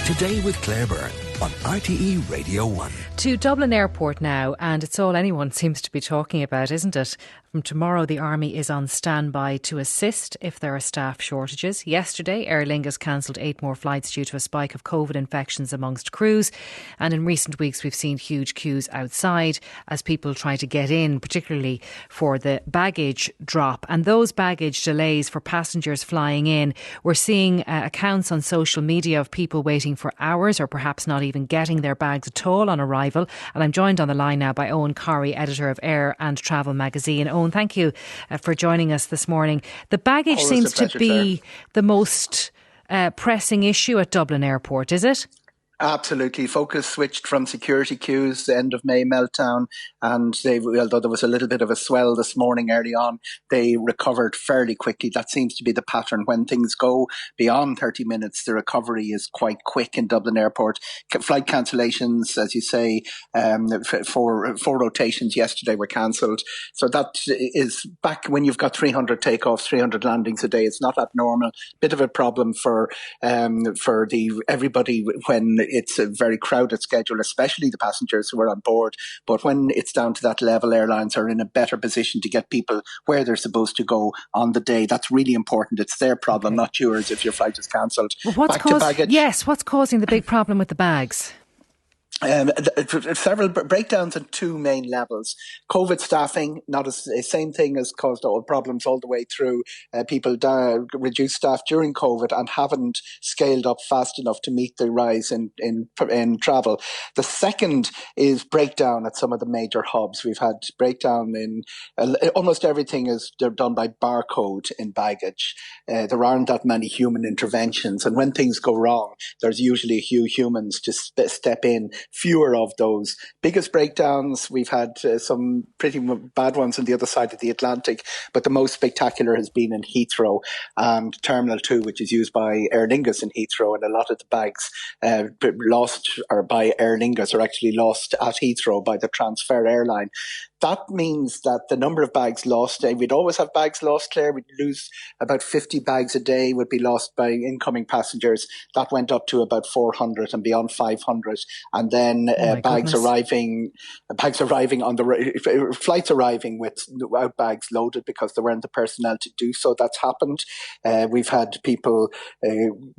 Today with Claire Byrne on RTE Radio 1. To Dublin Airport now, and it's all anyone seems to be talking about, isn't it? From tomorrow, the Army is on standby to assist if there are staff shortages. Yesterday, Aer Lingus cancelled 8 more flights due to a spike of COVID infections amongst crews. And in recent weeks, we've seen huge queues outside as people try to get in, particularly for the baggage drop. And those baggage delays for passengers flying in, we're seeing accounts on social media of people waiting for hours or perhaps not even getting their bags at all on arrival. And I'm joined on the line now by Eoghan Corry, editor of Air and Travel magazine. Eoghan, thank you for joining us this morning. The baggage seems to be the most pressing issue at Dublin Airport, is it? Absolutely. Focus switched from security queues, the end of May meltdown, and although there was a little bit of a swell this morning early on, they recovered fairly quickly. That seems to be the pattern. When things go beyond 30 minutes, the recovery is quite quick in Dublin Airport. Flight cancellations, as you say, four rotations yesterday were cancelled. So that is back when you've got 300 takeoffs, 300 landings a day. It's not abnormal. Bit of a problem for everybody when it's a very crowded schedule, especially the passengers who are on board. But when it's down to that level, airlines are in a better position to get people where they're supposed to go on the day. That's really important. It's their problem, not yours, if your flight is cancelled. Well, what's causing the big problem with the bags? Several breakdowns on 2 main levels. COVID staffing, not the same thing has caused all problems all the way through. People reduced staff during COVID and haven't scaled up fast enough to meet the rise in travel. The second is breakdown at some of the major hubs. We've had breakdown in almost everything is done by barcode in baggage. There aren't that many human interventions, and when things go wrong, there's usually a few humans to step in. Fewer of those. Biggest breakdowns, we've had some pretty bad ones on the other side of the Atlantic, but the most spectacular has been in Heathrow and Terminal 2, which is used by Aer Lingus in Heathrow, and a lot of the bags lost or by Aer Lingus are actually lost at Heathrow by the transfer airline. That means that the number of bags lost, we'd always have bags lost, Claire. We'd lose about 50 bags a day would be lost by incoming passengers. That went up to about 400 and beyond 500. And then flights arriving without bags loaded because there weren't the personnel to do so. That's happened. We've had people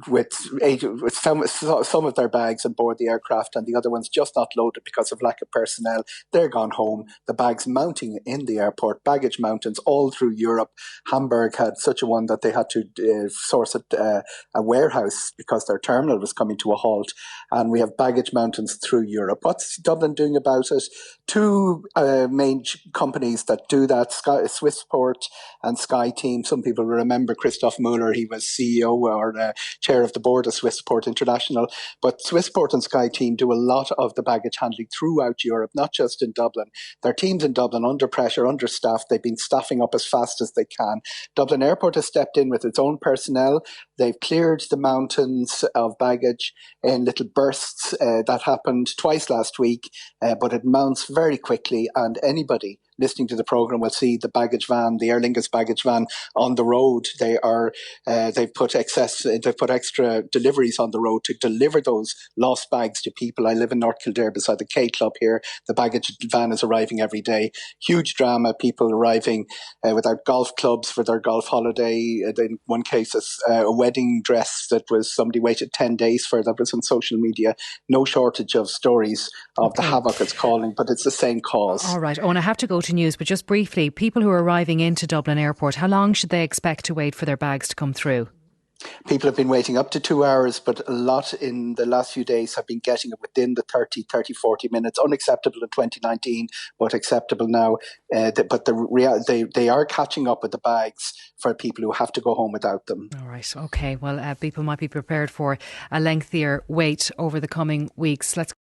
with some of their bags on board the aircraft and the other ones just not loaded because of lack of personnel. They're gone home. The bags mounting in the airport, baggage mountains all through Europe. Hamburg had such a one that they had to source a warehouse because their terminal was coming to a halt. And we have baggage mountains through Europe. What's Dublin doing about it? 2 main companies that do that, Swissport and SkyTeam. Some people remember Christoph Müller. He was CEO or chair of the board of Swissport International. But Swissport and SkyTeam do a lot of the baggage handling throughout Europe, not just in Dublin. Their teams in Dublin under pressure, understaffed. They've been staffing up as fast as they can. Dublin Airport has stepped in with its own personnel. They've cleared the mountains of baggage in little bursts. That happened twice last week, but it mounts very quickly, and anybody listening to the programme will see the baggage van, the Aer Lingus baggage van on the road. They've put extra deliveries on the road to deliver those lost bags to people. I live in North Kildare beside the K Club here. The baggage van is arriving every day. Huge drama, people arriving without golf clubs for their golf holiday. In one case, a wedding dress that was somebody waited 10 days for, that was on social media. No shortage of stories of the havoc it's causing, but it's the same cause. All right. Oh, and I have to go to news, but just briefly, people who are arriving into Dublin Airport, how long should they expect to wait for their bags to come through? People have been waiting up to 2 hours, but a lot in the last few days have been getting it within the 30, 40 minutes. Unacceptable in 2019, but acceptable now. But they are catching up with the bags for people who have to go home without them. All right. Okay. Well, people might be prepared for a lengthier wait over the coming weeks. Let's